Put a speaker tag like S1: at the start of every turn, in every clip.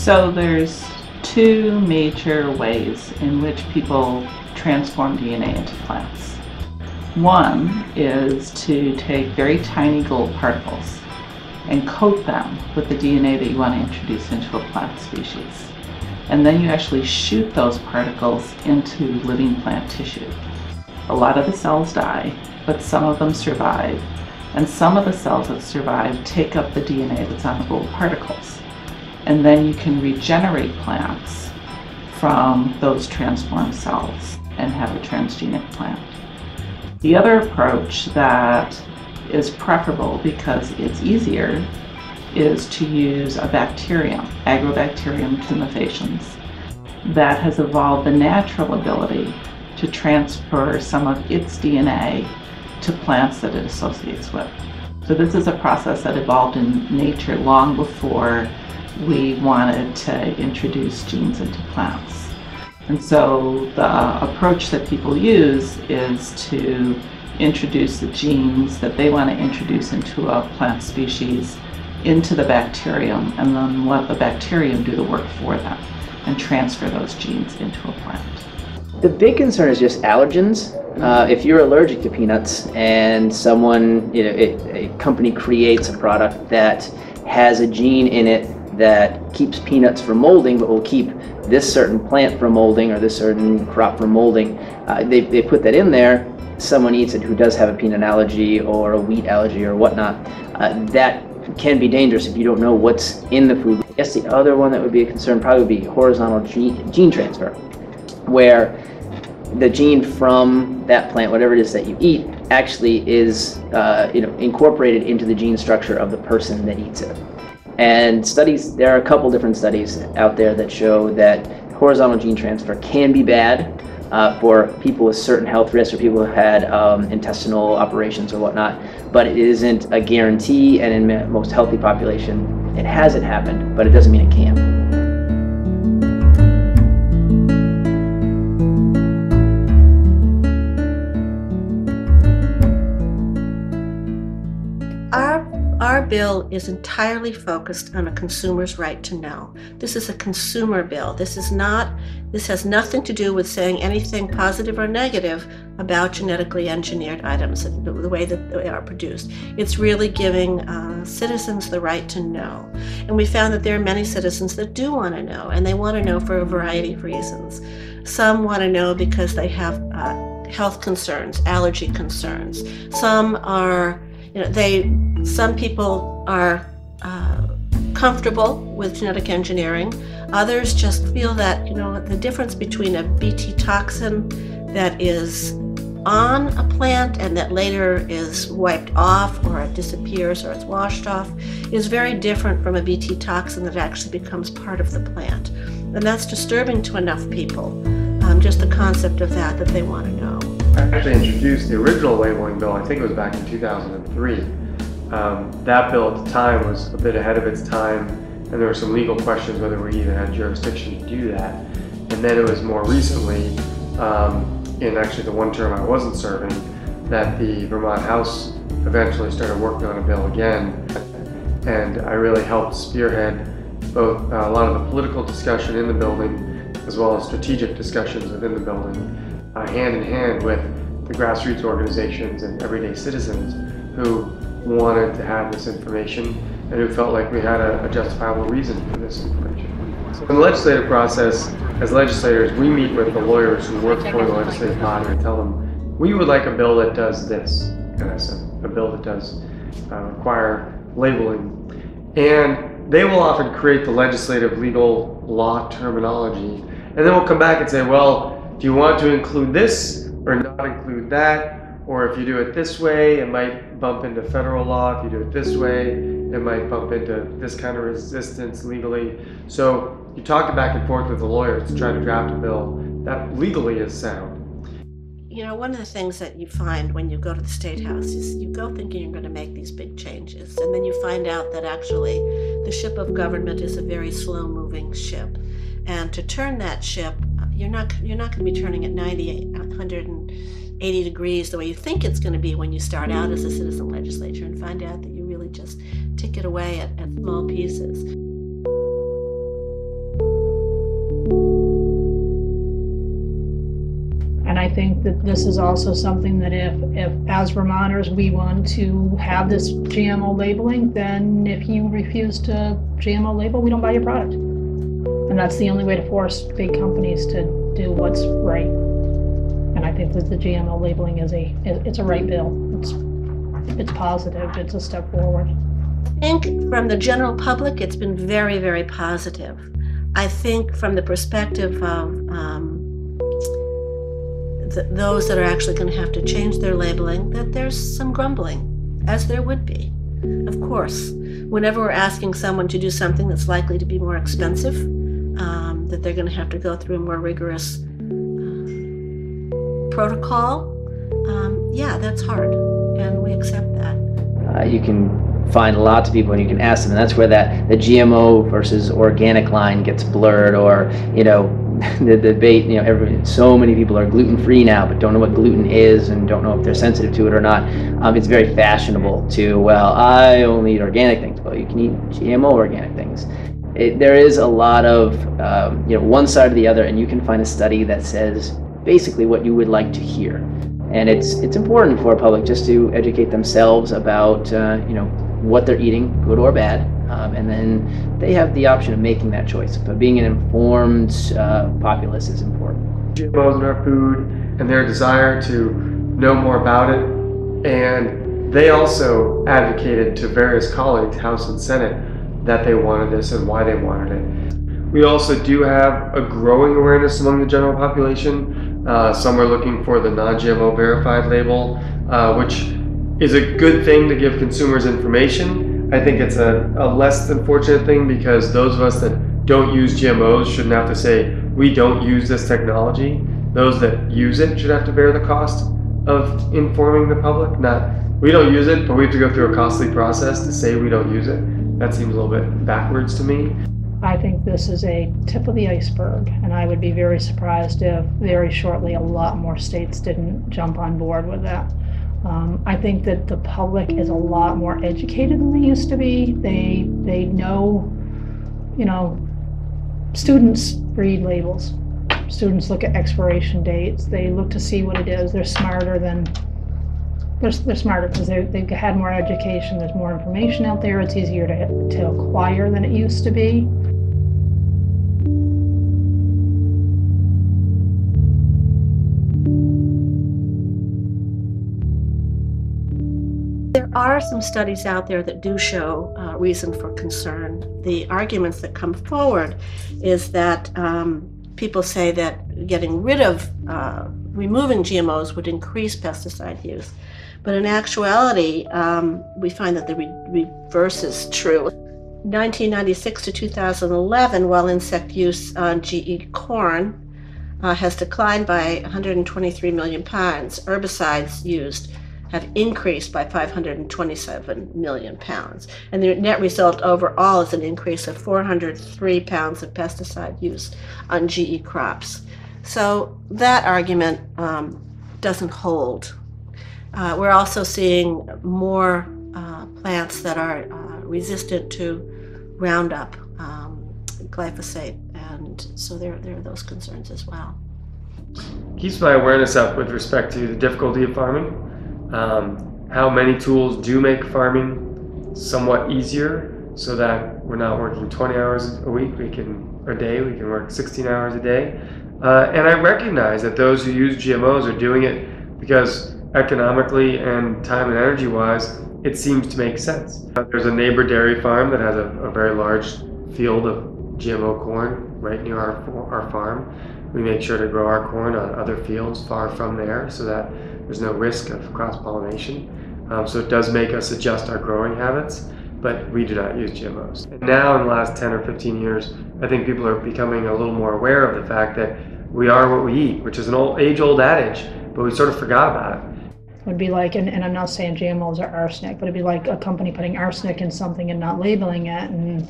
S1: So there's two major ways in which people transform DNA into plants. One is to take very tiny gold particles and coat them with the DNA that you want to introduce into a plant species. And then you actually shoot those particles into living plant tissue. A lot of the cells die, but some of them survive. And some of the cells that survive take up the DNA that's on the gold particles. And then you can regenerate plants from those transformed cells and have a transgenic plant. The other approach that is preferable because it's easier is to use a bacterium, Agrobacterium tumefaciens, that has evolved the natural ability to transfer some of its DNA to plants that it associates with. So this is a process that evolved in nature long before we wanted to introduce genes into plants. And so the approach that people use is to introduce the genes that they want to introduce into a plant species into the bacterium, and then let the bacterium do the work for them and transfer those genes into a plant.
S2: The big concern is just allergens. If you're allergic to peanuts and someone, a company creates a product that has a gene in it that keeps peanuts from molding, but will keep this certain plant from molding or this certain crop from molding, they put that in there. Someone eats it who does have a peanut allergy or a wheat allergy or whatnot. That can be dangerous if you don't know what's in the food. I guess the other one that would be a concern probably would be horizontal gene transfer, where the gene from that plant, whatever it is that you eat, actually is incorporated into the gene structure of the person that eats it. And studies, there are a couple different studies out there that show that horizontal gene transfer can be bad for people with certain health risks or people who had intestinal operations or whatnot, but it isn't a guarantee, and in most healthy population it hasn't happened, but it doesn't mean it can't.
S3: Our bill is entirely focused on a consumer's right to know. This is a consumer bill. This has nothing to do with saying anything positive or negative about genetically engineered items, the way that they are produced. It's really giving citizens the right to know. And we found that there are many citizens that do want to know, and they want to know for a variety of reasons. Some want to know because they have health concerns, allergy concerns. Some are some people are comfortable with genetic engineering. Others just feel that, the difference between a Bt toxin that is on a plant and that later is wiped off, or it disappears, or it's washed off, is very different from a Bt toxin that actually becomes part of the plant. And that's disturbing to enough people, just the concept of that they want to know.
S4: I actually introduced the original labeling bill, I think it was back in 2003. That bill at the time was a bit ahead of its time, and there were some legal questions whether we even had jurisdiction to do that. And then it was more recently, in actually the one term I wasn't serving, that the Vermont House eventually started working on a bill again. And I really helped spearhead both a lot of the political discussion in the building as well as strategic discussions within the building, hand in hand with the grassroots organizations and everyday citizens who wanted to have this information and who felt like we had a justifiable reason for this information. So in the legislative process, as legislators, we meet with the lawyers who work for the legislative body and tell them, we would like a bill that does this, in essence, a bill that does require labeling. And they will often create the legislative legal law terminology, and then we'll come back and say, well, do you want to include this or not include that? Or if you do it this way, it might bump into federal law. If you do it this way, it might bump into this kind of resistance legally. So you talk back and forth with the lawyers to try to draft a bill that legally is sound.
S3: One of the things that you find when you go to the State House is you go thinking you're going to make these big changes, and then you find out that actually the ship of government is a very slow-moving ship. And to turn that ship, you're not going to be turning at 90, 180 degrees the way you think it's going to be when you start out as a citizen legislature, and find out that you really just tick it away at small pieces.
S5: think that this is also something that if as Vermonters we want to have this GMO labeling, then if you refuse to GMO label, we don't buy your product. And that's the only way to force big companies to do what's right. And I think that the GMO labeling it's a right bill. It's positive. It's a step forward.
S3: I think from the general public, it's been very, very positive. I think from the perspective of those that are actually going to have to change their labeling, that there's some grumbling, as there would be. Of course, whenever we're asking someone to do something that's likely to be more expensive, that they're going to have to go through a more rigorous protocol, yeah, that's hard, and we accept that.
S2: You can find lots of people and you can ask them, and that's where the GMO versus organic line gets blurred, or the debate, so many people are gluten-free now but don't know what gluten is and don't know if they're sensitive to it or not. It's very fashionable to, well, I only eat organic things. Well, you can eat GMO organic things. There is a lot of one side or the other, and you can find a study that says basically what you would like to hear. And it's important for the public just to educate themselves about what they're eating, good or bad, and then they have the option of making that choice. But being an informed populace is important.
S4: GMOs in our food and their desire to know more about it, and they also advocated to various colleagues, House and Senate, that they wanted this and why they wanted it. We also do have a growing awareness among the general population. Some are looking for the non-GMO verified label, which is a good thing to give consumers information. I think it's a less than fortunate thing, because those of us that don't use GMOs shouldn't have to say, we don't use this technology. Those that use it should have to bear the cost of informing the public, not, we don't use it, but we have to go through a costly process to say we don't use it. That seems a little bit backwards to me.
S5: I think this is a tip of the iceberg, and I would be very surprised if very shortly a lot more states didn't jump on board with that. I think that the public is a lot more educated than they used to be. They know, students read labels. Students look at expiration dates. They look to see what it is. They're smarter because they've had more education. There's more information out there. It's easier to acquire than it used to be.
S3: There are some studies out there that do show reason for concern. The arguments that come forward is that people say that getting rid of, removing GMOs would increase pesticide use. But in actuality, we find that the reverse is true. 1996 to 2011, while insect use on GE corn has declined by 123 million pounds, herbicides used have increased by 527 million pounds. And the net result overall is an increase of 403 pounds of pesticide use on GE crops. So that argument doesn't hold. We're also seeing more plants that are resistant to Roundup, glyphosate, and so there are those concerns as well.
S4: Keeps my awareness up with respect to the difficulty of farming. How many tools do make farming somewhat easier, so that we're not working 20 hours a week, a day, we can work 16 hours a day. And I recognize that those who use GMOs are doing it because economically and time and energy wise, it seems to make sense. There's a neighbor dairy farm that has a very large field of GMO corn right near our farm. We make sure to grow our corn on other fields far from there so that there's no risk of cross-pollination. So it does make us adjust our growing habits, but we do not use GMOs. And now in the last 10 or 15 years, I think people are becoming a little more aware of the fact that we are what we eat, which is an age-old adage, but we sort of forgot about it.
S5: It would be like, and I'm not saying GMOs are arsenic, but it'd be like a company putting arsenic in something and not labeling it, and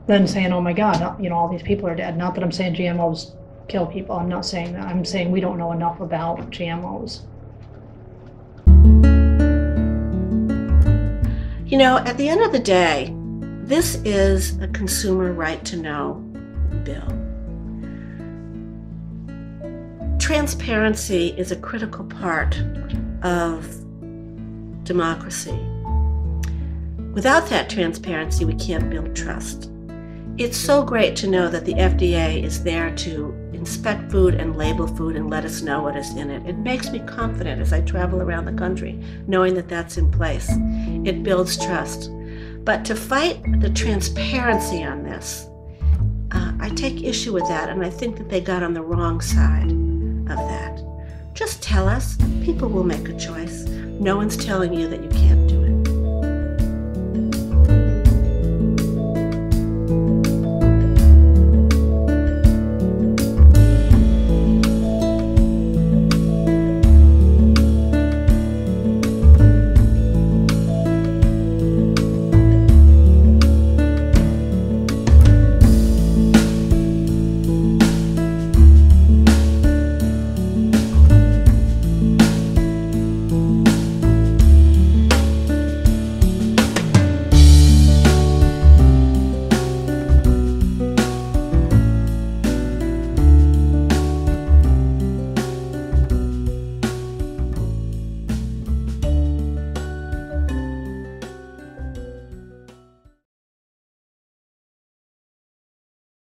S5: then saying, oh my God, all these people are dead. Not that I'm saying GMOs kill people. I'm not saying that. I'm saying we don't know enough about GMOs.
S3: At the end of the day, this is a consumer right to know bill. Transparency is a critical part of democracy. Without that transparency, we can't build trust. It's so great to know that the FDA is there to inspect food and label food and let us know what is in it. It makes me confident as I travel around the country, knowing that that's in place. It builds trust. But to fight the transparency on this, I take issue with that, and I think that they got on the wrong side of that. Just tell us. People will make a choice. No one's telling you that you can't